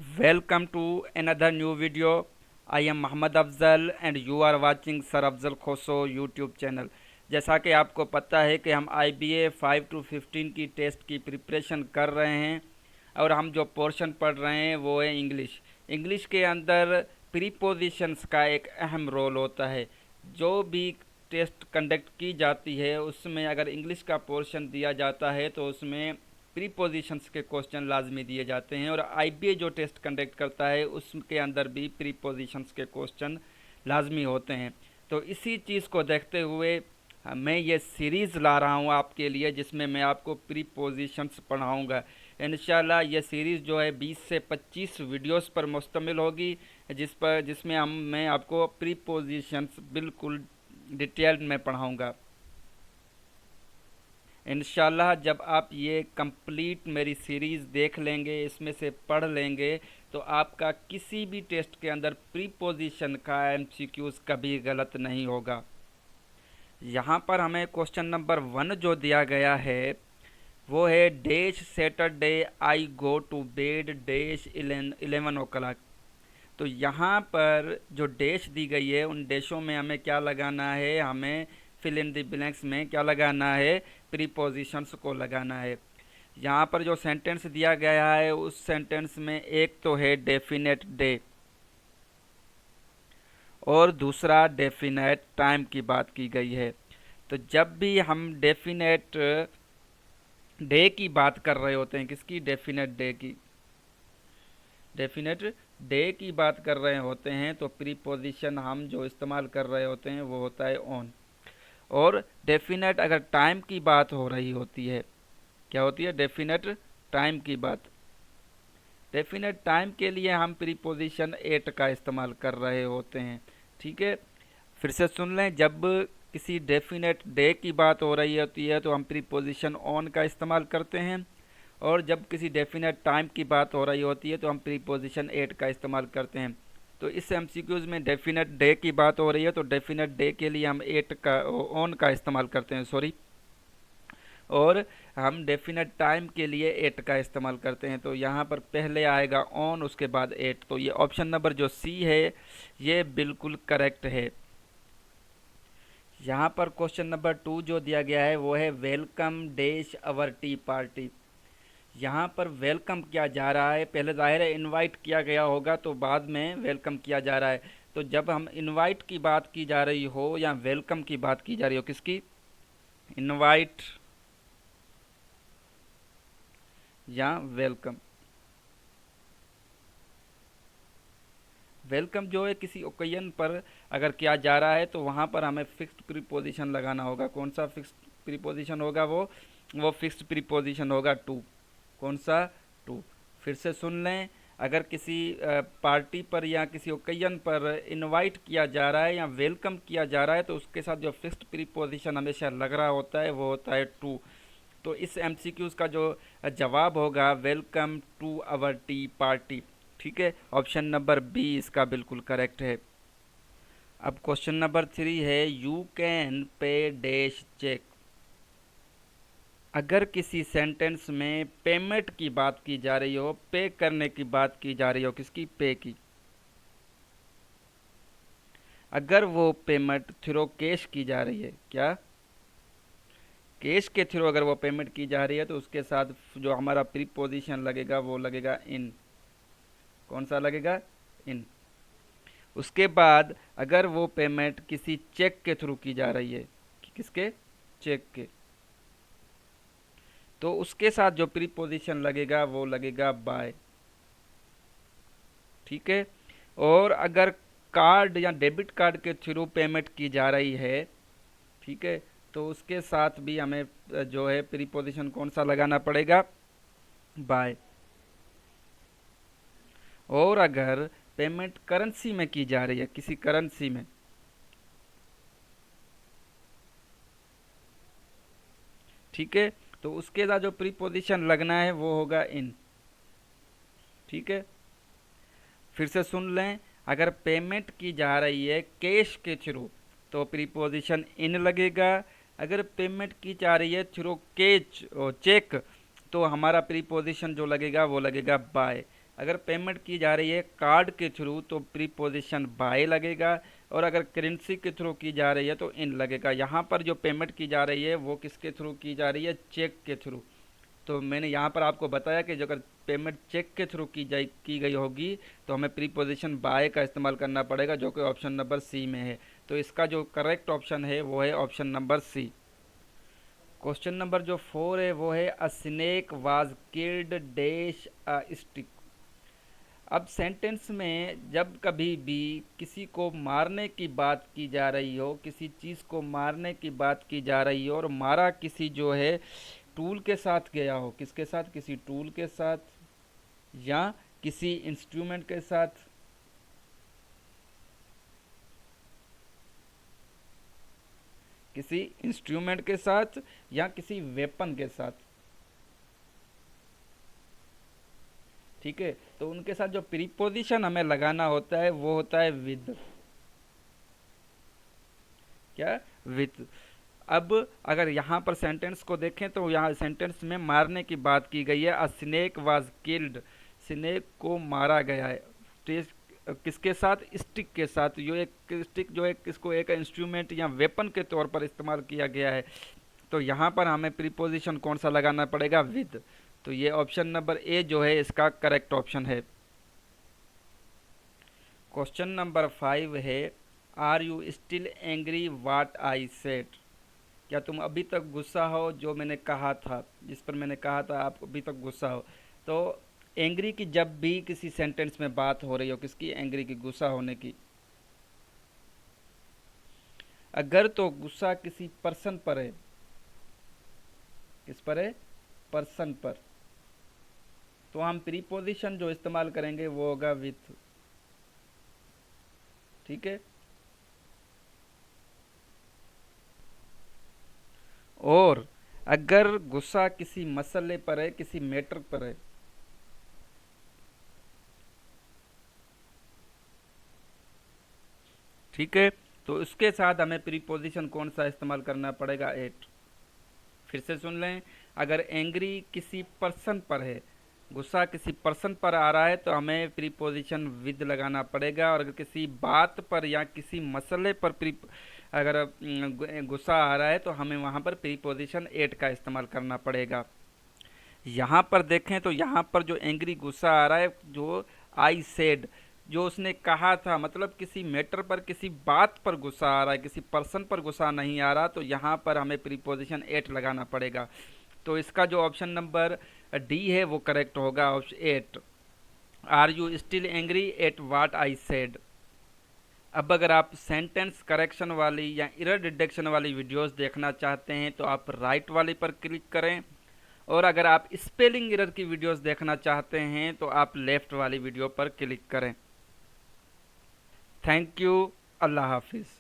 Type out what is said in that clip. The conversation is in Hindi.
Welcome to another new video. I am Mohammad Afzal and you are watching Sir Afzal Khoso YouTube channel. जैसा कि आपको पता है कि हम IBA 5 to 15 की टेस्ट की प्रिपरेशन कर रहे हैं और हम जो पोर्शन पढ़ रहे हैं वो है इंग्लिश। इंग्लिश के अंदर प्रीपोजिशंस का एक अहम रोल होता है। जो भी टेस्ट कंडक्ट की जाती है उसमें अगर इंग्लिश का पोर्शन दिया जाता है तो उसमें प्रीपोजिशंस के क्वेश्चन लाजमी दिए जाते हैं और IBA जो टेस्ट कंडक्ट करता है उसके अंदर भी प्रीपोजिशंस के क्वेश्चन लाजमी होते हैं। तो इसी चीज़ को देखते हुए मैं ये सीरीज़ ला रहा हूँ आपके लिए जिसमें मैं आपको प्रीपोजिशंस पढ़ाऊँगा। इंशाल्लाह ये सीरीज़ जो है 20 से 25 वीडियोस पर मुश्तमिल होगी जिसमें मैं आपको प्रीपोजिशंस बिल्कुल डिटेल में पढ़ाऊँगा। इंशाल्लाह जब आप ये कंप्लीट मेरी सीरीज़ देख लेंगे, इसमें से पढ़ लेंगे, तो आपका किसी भी टेस्ट के अंदर प्रीपोजिशन का MCQs कभी गलत नहीं होगा। यहाँ पर हमें क्वेश्चन नंबर 1 जो दिया गया है वो है dash Saturday I go to bed dash 11 o'clock। तो यहाँ पर जो डैश दी गई है उन डैशों में हमें क्या लगाना है, हमें फिल इन द ब्लैंक्स में क्या लगाना है, प्रीपोजिशंस को लगाना है। यहाँ पर जो सेंटेंस दिया गया है उस सेंटेंस में एक तो है डेफिनेट डे और दूसरा डेफिनेट टाइम की बात की गई है। तो जब भी हम डेफिनेट डे की बात कर रहे होते हैं, किसकी, डेफिनेट डे की, डेफिनेट डे की बात कर रहे होते हैं तो प्रीपोजिशन हम जो इस्तेमाल कर रहे होते हैं वो होता है ऑन। और डेफिनेट अगर टाइम की बात हो रही होती है, क्या होती है, डेफिनेट टाइम की बात, डेफिनेट टाइम के लिए हम प्रीपोजिशन एट का इस्तेमाल कर रहे होते हैं। ठीक है, फिर से सुन लें, जब किसी डेफिनेट डे की बात हो रही होती है तो हम प्रीपोजिशन ऑन का इस्तेमाल करते हैं और जब किसी डेफिनेट टाइम की बात हो रही होती है तो हम प्रीपोजिशन एट का इस्तेमाल करते हैं। तो इस MCQs में डेफिनेट डे की बात हो रही है तो डेफिनेट डे के लिए हम एट का ऑन का इस्तेमाल करते हैं, सॉरी, और हम डेफिनेट टाइम के लिए एट का इस्तेमाल करते हैं। तो यहाँ पर पहले आएगा ऑन, उसके बाद एट। तो ये ऑप्शन नंबर जो सी है ये बिल्कुल करेक्ट है। यहाँ पर क्वेश्चन नंबर 2 जो दिया गया है वो है वेलकम डैश अवर टी पार्टी। यहाँ पर वेलकम किया जा रहा है, पहले ज़ाहिर है इनवाइट किया गया होगा तो बाद में वेलकम किया जा रहा है। तो जब हम इनवाइट की बात की जा रही हो या वेलकम की बात की जा रही हो, किसकी, इनवाइट या वेलकम, वेलकम जो है किसी ओकेजन पर अगर किया जा रहा है तो वहाँ पर हमें फिक्स्ड प्रीपोजिशन लगाना होगा। कौन सा फिक्स्ड प्रीपोजिशन होगा, वो फिक्स्ड प्रीपोजिशन होगा टू। कौन सा, टू। फिर से सुन लें, अगर किसी पार्टी पर या किसी ओकेजन पर इनवाइट किया जा रहा है या वेलकम किया जा रहा है तो उसके साथ जो फिक्स्ड प्रीपोजिशन हमेशा लग रहा होता है वो होता है टू। तो इस MCQs का जो जवाब होगा welcome to our tea party. ठीक है, ऑप्शन नंबर बी इसका बिल्कुल करेक्ट है। अब क्वेश्चन नंबर 3 है you can pay dash cheque. अगर किसी सेंटेंस में पेमेंट की बात की जा रही हो, पे करने की बात की जा रही हो, किसकी, पे की, अगर वो पेमेंट थ्रू कैश की जा रही है, क्या, कैश के थ्रू अगर वो पेमेंट की जा रही है तो उसके साथ जो हमारा प्रीपोजिशन लगेगा वो लगेगा इन। कौन सा लगेगा, इन। उसके बाद अगर वो पेमेंट किसी चेक के थ्रू की जा रही है, किसके, चेक के, तो उसके साथ जो प्रीपोजिशन लगेगा वो लगेगा बाय। ठीक है, और अगर कार्ड या डेबिट कार्ड के थ्रू पेमेंट की जा रही है, ठीक है, तो उसके साथ भी हमें जो है प्रीपोजिशन कौन सा लगाना पड़ेगा, बाय। और अगर पेमेंट करेंसी में की जा रही है, किसी करेंसी में, ठीक है, तो उसके साथ जो प्रीपोजिशन लगना है वो होगा इन। ठीक है, फिर से सुन लें, अगर पेमेंट की जा रही है कैश के थ्रू तो प्रीपोजिशन इन लगेगा। अगर पेमेंट की जा रही है थ्रू कैश और चेक तो हमारा प्रीपोजिशन जो लगेगा वो लगेगा बाय। अगर पेमेंट की जा रही है कार्ड के थ्रू तो प्रीपोजिशन बाय लगेगा, और अगर करेंसी के थ्रू की जा रही है तो इन लगेगा। यहाँ पर जो पेमेंट की जा रही है वो किसके थ्रू की जा रही है, चेक के थ्रू। तो मैंने यहाँ पर आपको बताया कि जो अगर पेमेंट चेक के थ्रू की गई होगी तो हमें प्रीपोजिशन बाय का इस्तेमाल करना पड़ेगा, जो कि ऑप्शन नंबर सी में है। तो इसका जो करेक्ट ऑप्शन है वो है option number C. Question number जो 4 है वो है a snake was killed dash a stick. अब सेंटेंस में जब कभी भी किसी को मारने की बात की जा रही हो, किसी चीज़ को मारने की बात की जा रही हो और मारा किसी जो है टूल के साथ गया हो, किसके साथ, किसी टूल के साथ या किसी इंस्ट्रूमेंट के साथ, किसी इंस्ट्रूमेंट के साथ या किसी वेपन के साथ। ठीक है, तो उनके साथ जो प्रीपोजिशन हमें लगाना होता है वो होता है विद। क्या, विद। अब अगर यहाँ पर सेंटेंस को देखें तो यहाँ सेंटेंस में मारने की बात की गई है, a snake was killed, snake को मारा गया है। किसके साथ, स्टिक के साथ। यो एक स्टिक जो है किसको एक इंस्ट्रूमेंट या वेपन के तौर पर इस्तेमाल किया गया है। तो यहाँ पर हमें प्रीपोजिशन कौन सा लगाना पड़ेगा, विद। तो ये ऑप्शन नंबर ए जो है इसका करेक्ट ऑप्शन है। क्वेश्चन नंबर 5 है are you still angry what I said. क्या तुम अभी तक गुस्सा हो जो मैंने कहा था, जिस पर मैंने कहा था आप अभी तक गुस्सा हो। तो एंग्री की जब भी किसी सेंटेंस में बात हो रही हो, किसकी, एंग्री की, गुस्सा होने की। अगर तो गुस्सा किसी पर्सन पर है, किस पर है, पर्सन पर, तो हम प्रीपोजिशन जो इस्तेमाल करेंगे वो होगा विथ। ठीक है, और अगर गुस्सा किसी मसले पर है, किसी मैटर पर है, ठीक है, तो उसके साथ हमें प्रीपोजिशन कौन सा इस्तेमाल करना पड़ेगा, एट। फिर से सुन लें, अगर एंग्री किसी पर्सन पर है, गुस्सा किसी पर्सन पर आ रहा है तो हमें प्रीपोजिशन विद लगाना पड़ेगा, और अगर किसी बात पर या किसी मसले पर अगर गुस्सा आ रहा है तो हमें वहाँ पर प्रीपोजिशन एट का इस्तेमाल करना पड़ेगा। यहाँ पर देखें तो यहाँ पर जो एंग्री गुस्सा आ रहा है, जो आई सेड, जो उसने कहा था, मतलब किसी मैटर पर, किसी बात पर गुस्सा आ रहा है, किसी पर्सन पर गुस्सा नहीं आ रहा, तो यहाँ पर हमें प्रीपोजिशन एट लगाना पड़ेगा। तो इसका जो ऑप्शन नंबर डी है वो करेक्ट होगा, option at. Are you still angry at what I said. अब अगर आप सेंटेंस करेक्शन वाली या एरर डिटेक्शन वाली वीडियोस देखना चाहते हैं तो आप राइट वाली पर क्लिक करें, और अगर आप स्पेलिंग एरर की वीडियोस देखना चाहते हैं तो आप लेफ्ट वाली वीडियो पर क्लिक करें। थैंक यू, अल्लाह हाफिज़।